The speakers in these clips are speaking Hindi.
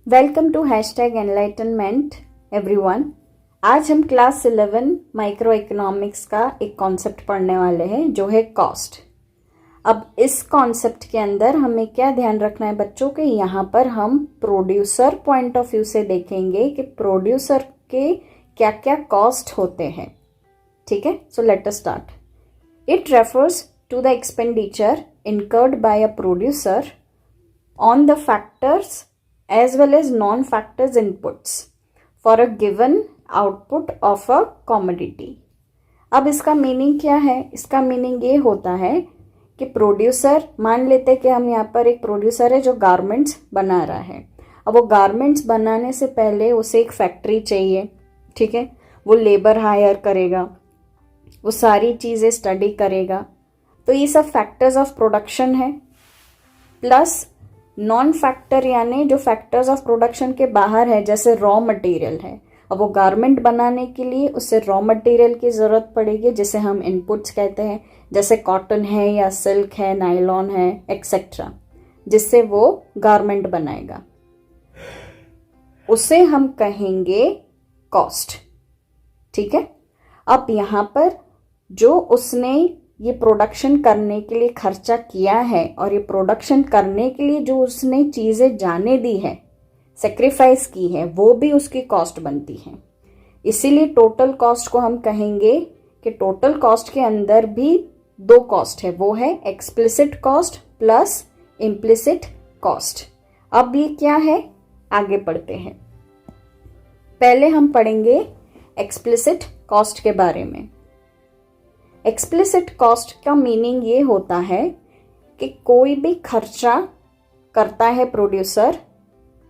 Welcome to hashtag enlightenment everyone. आज हम क्लास 11 माइक्रो इकोनॉमिक्स का एक कॉन्सेप्ट पढ़ने वाले हैं जो है कॉस्ट। अब इस कॉन्सेप्ट के अंदर हमें क्या ध्यान रखना है बच्चों के, यहाँ पर हम प्रोड्यूसर पॉइंट ऑफ व्यू से देखेंगे कि प्रोड्यूसर के क्या क्या कॉस्ट होते हैं। ठीक है, so let us start. It refers to the expenditure incurred by a producer on the factors as well as non-factors inputs for a given output of a commodity। अब इसका मीनिंग क्या है? इसका मीनिंग ये होता है कि प्रोड्यूसर, मान लेते हैं कि हम यहाँ पर एक प्रोड्यूसर है जो गारमेंट्स बना रहा है। अब वो गारमेंट्स बनाने से पहले उसे एक फैक्ट्री चाहिए, ठीक है, वो लेबर हायर करेगा, वो सारी चीज़ें स्टडी करेगा, तो ये सब फैक्टर्स ऑफ प्रोडक्शन है। प्लस नॉन फैक्टर यानी जो फैक्टर्स ऑफ प्रोडक्शन के बाहर है, जैसे रॉ मटेरियल है। अब वो गारमेंट बनाने के लिए उससे रॉ मटेरियल की ज़रूरत पड़ेगी, जिसे हम इनपुट्स कहते हैं, जैसे कॉटन है या सिल्क है, नायलॉन है, एक्सेट्रा, जिससे वो गारमेंट बनाएगा, उसे हम कहेंगे कॉस्ट। ठीक है, अब यहाँ पर जो उसने ये प्रोडक्शन करने के लिए खर्चा किया है और ये प्रोडक्शन करने के लिए जो उसने चीज़ें जाने दी है, सेक्रीफाइस की है, वो भी उसकी कॉस्ट बनती है। इसीलिए टोटल कॉस्ट को हम कहेंगे कि टोटल कॉस्ट के अंदर भी दो कॉस्ट है, वो है explicit cost plus implicit cost. अब ये क्या है, आगे पढ़ते हैं। पहले हम पढ़ेंगे एक्सप्लिसिट कॉस्ट के बारे में। एक्सप्लिसिट कॉस्ट का मीनिंग ये होता है कि कोई भी खर्चा करता है प्रोड्यूसर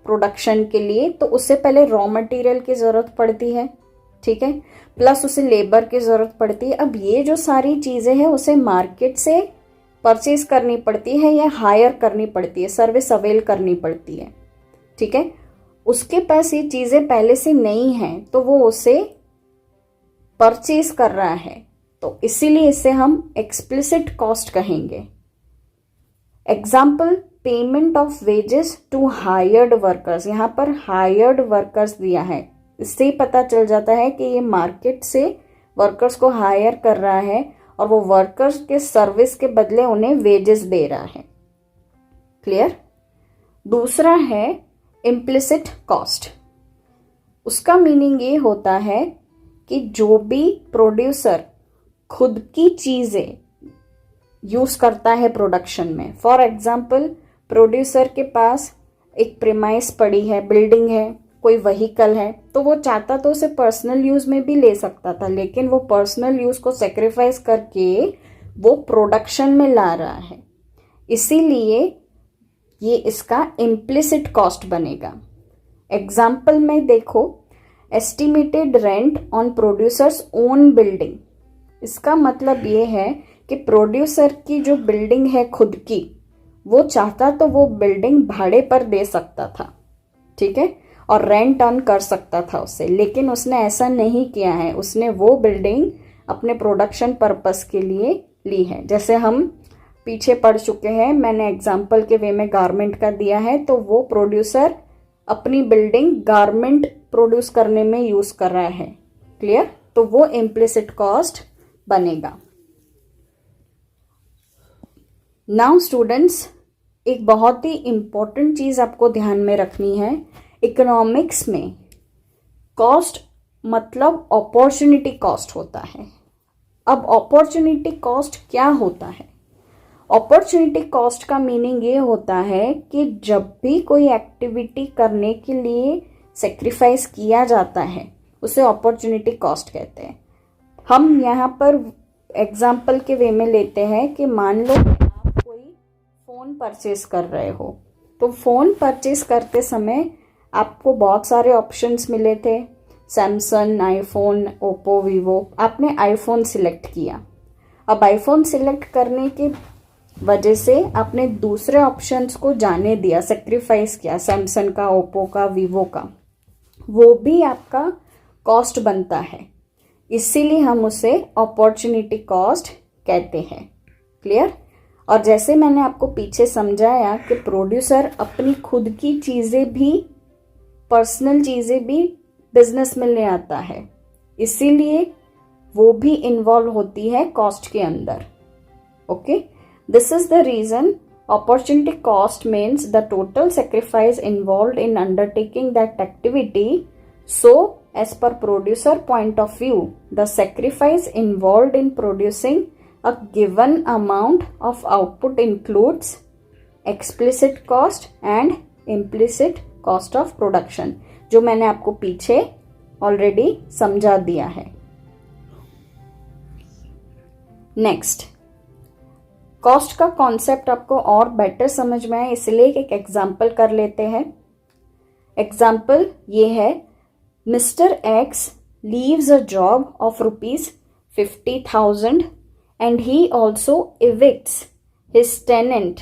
प्रोडक्शन के लिए, तो उससे पहले रॉ मटेरियल की ज़रूरत पड़ती है, ठीक है, प्लस उसे लेबर की ज़रूरत पड़ती है। अब ये जो सारी चीज़ें हैं उसे मार्केट से परचेज करनी पड़ती है या हायर करनी पड़ती है, सर्विस अवेल करनी पड़ती है, ठीक है। उसके पास ये चीज़ें पहले से नहीं हैं तो वो उसे परचेज कर रहा है, तो इसीलिए इसे हम एक्सप्लिसिट कॉस्ट कहेंगे। Example, payment of wages to hired workers. यहाँ पर हायर्ड वर्कर्स दिया है, इससे ही पता चल जाता है कि ये मार्केट से वर्कर्स को हायर कर रहा है और वो वर्कर्स के सर्विस के बदले उन्हें वेजेस दे रहा है। क्लियर? दूसरा है इम्प्लिसिट कॉस्ट। उसका मीनिंग ये होता है कि जो भी प्रोड्यूसर खुद की चीज़ें यूज़ करता है प्रोडक्शन में, फॉर एग्जाम्पल प्रोड्यूसर के पास एक प्रीमाइस पड़ी है, बिल्डिंग है, कोई व्हीकल है, तो वो चाहता तो उसे पर्सनल यूज़ में भी ले सकता था, लेकिन वो पर्सनल यूज़ को सेक्रीफाइस करके वो प्रोडक्शन में ला रहा है, इसीलिए ये इसका इम्प्लिसिट कॉस्ट बनेगा। एग्जाम्पल में देखो, estimated rent on producers own building. इसका मतलब ये है कि प्रोड्यूसर की जो बिल्डिंग है खुद की, वो चाहता तो वो बिल्डिंग भाड़े पर दे सकता था, ठीक है, और रेंट अर्न कर सकता था उससे, लेकिन उसने ऐसा नहीं किया है। उसने वो बिल्डिंग अपने प्रोडक्शन पर्पस के लिए ली है। जैसे हम पीछे पढ़ चुके हैं, मैंने एग्जाम्पल के वे में गारमेंट का दिया है, तो वो प्रोड्यूसर अपनी बिल्डिंग गारमेंट प्रोड्यूस करने में यूज़ कर रहा है। क्लियर? तो वो इम्प्लिसिट कॉस्ट बनेगा। नाउ स्टूडेंट्स, एक बहुत ही इंपॉर्टेंट चीज़ आपको ध्यान में रखनी है। इकोनॉमिक्स में कॉस्ट मतलब अपॉर्चुनिटी कॉस्ट होता है। अब अपॉर्चुनिटी कॉस्ट क्या होता है? अपॉर्चुनिटी कॉस्ट का मीनिंग ये होता है कि जब भी कोई एक्टिविटी करने के लिए सेक्रीफाइस किया जाता है उसे अपॉर्चुनिटी कॉस्ट कहते हैं। हम यहाँ पर एग्जाम्पल के वे में लेते हैं कि मान लो कि आप कोई फ़ोन परचेस कर रहे हो, तो फ़ोन परचेस करते समय आपको बहुत सारे ऑप्शंस मिले थे, सैमसंग, आईफोन, ओप्पो, वीवो। आपने आईफोन सिलेक्ट किया। अब आईफोन सिलेक्ट करने की वजह से आपने दूसरे ऑप्शंस को जाने दिया, सेक्रीफाइस किया, सैमसंग का, ओप्पो का, वीवो का, वो भी आपका कॉस्ट बनता है, इसीलिए हम उसे अपॉर्चुनिटी कॉस्ट कहते हैं। क्लियर? और जैसे मैंने आपको पीछे समझाया कि प्रोड्यूसर अपनी खुद की चीज़ें भी पर्सनल चीज़ें भी बिजनेस में ले आता है, इसीलिए वो भी इन्वॉल्व होती है कॉस्ट के अंदर। Okay, this is the reason opportunity cost means the total sacrifice involved in undertaking that activity. So as per producer point of view, the sacrifice involved in producing a given amount of output includes explicit cost and implicit cost of production, जो मैंने आपको पीछे ऑलरेडी समझा दिया है। नेक्स्ट, कॉस्ट का कॉन्सेप्ट आपको और बेटर समझ में आए इसलिए एक एग्जाम्पल कर लेते हैं। एग्जाम्पल ये है, mister X leaves a job of ₹50,000 and he also evicts his tenant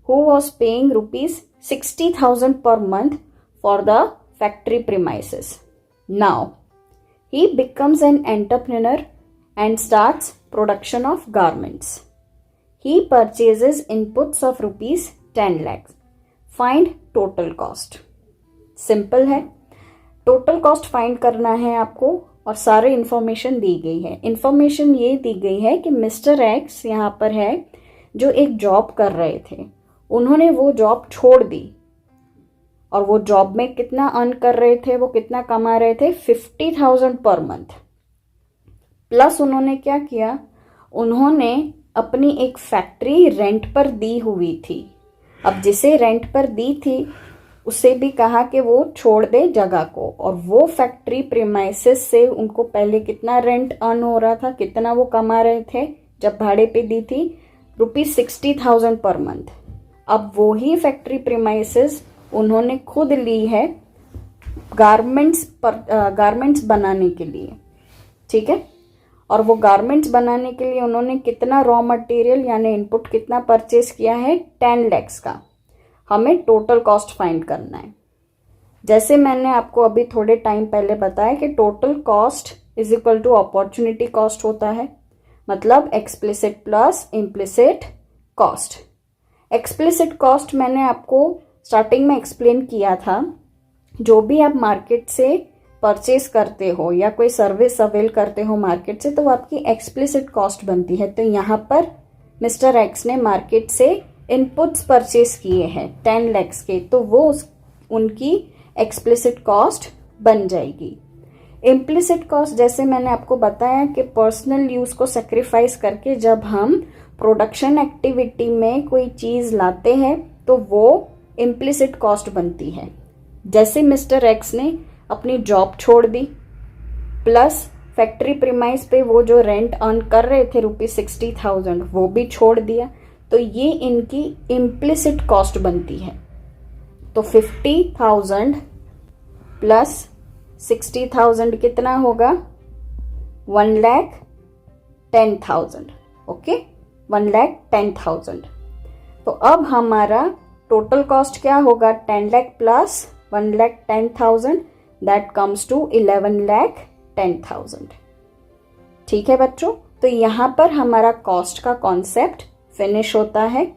who was paying ₹60,000 per month for the factory premises. Now he becomes an entrepreneur and starts production of garments. He purchases inputs of ₹10 lakhs. Find total cost. Simple है, टोटल कॉस्ट फाइंड करना है आपको और सारे इंफॉर्मेशन दी गई है। इंफॉर्मेशन ये दी गई है कि मिस्टर एक्स यहाँ पर है जो एक जॉब कर रहे थे, उन्होंने वो जॉब छोड़ दी और वो जॉब में कितना अर्न कर रहे थे, वो कितना कमा रहे थे, 50,000 पर मंथ। प्लस उन्होंने क्या किया, उन्होंने अपनी एक फैक्ट्री रेंट पर दी हुई थी। अब जिसे रेंट पर दी थी उसे भी कहा कि वो छोड़ दे जगह को, और वो फैक्ट्री प्रीमाइसेस से उनको पहले कितना रेंट अर्न हो रहा था, कितना वो कमा रहे थे जब भाड़े पे दी थी, ₹60,000 पर मंथ। अब वो ही फैक्ट्री प्रीमाइसेस उन्होंने खुद ली है गारमेंट्स बनाने के लिए, ठीक है। और वो गारमेंट्स बनाने के लिए उन्होंने कितना रॉ मटेरियल यानी इनपुट कितना परचेज किया है, 10 lakhs का। हमें टोटल कॉस्ट फाइंड करना है। जैसे मैंने आपको अभी थोड़े टाइम पहले बताया कि total cost is equal to opportunity cost होता है, मतलब explicit plus implicit cost. Explicit cost मैंने आपको स्टार्टिंग में एक्सप्लेन किया था, जो भी आप मार्केट से परचेज करते हो या कोई सर्विस अवेल करते हो मार्केट से, तो वो आपकी एक्सप्लिसिट कॉस्ट बनती है। तो यहाँ पर मिस्टर एक्स ने मार्केट से इनपुट्स परचेज किए हैं 10 lakhs के, तो वो उनकी एक्सप्लिसिट कॉस्ट बन जाएगी। इम्प्लिसिट कॉस्ट जैसे मैंने आपको बताया कि पर्सनल यूज को सेक्रीफाइस करके जब हम प्रोडक्शन एक्टिविटी में कोई चीज लाते हैं तो वो इम्प्लिसिट कॉस्ट बनती है। जैसे मिस्टर एक्स ने अपनी जॉब छोड़ दी, प्लस फैक्ट्री प्रीमाइस पे वो जो रेंट अर्न कर रहे थे ₹60,000 वो भी छोड़ दिया, तो ये इनकी इम्प्लिसिट कॉस्ट बनती है। तो 50,000 प्लस 60,000 कितना होगा, 1,10,000। ओके, 1,10,000। तो अब हमारा टोटल कॉस्ट क्या होगा, 10 lakh प्लस 1,10,000, दैट कम्स टू 11,10,000। ठीक है बच्चों, तो यहां पर हमारा कॉस्ट का कॉन्सेप्ट फिनिश होता है।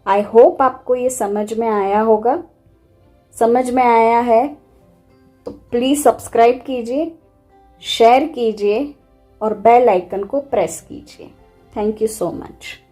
आई होप आपको ये समझ में आया होगा। समझ में आया है तो प्लीज सब्सक्राइब कीजिए, शेयर कीजिए और बेल आइकन को प्रेस कीजिए। Thank you so much.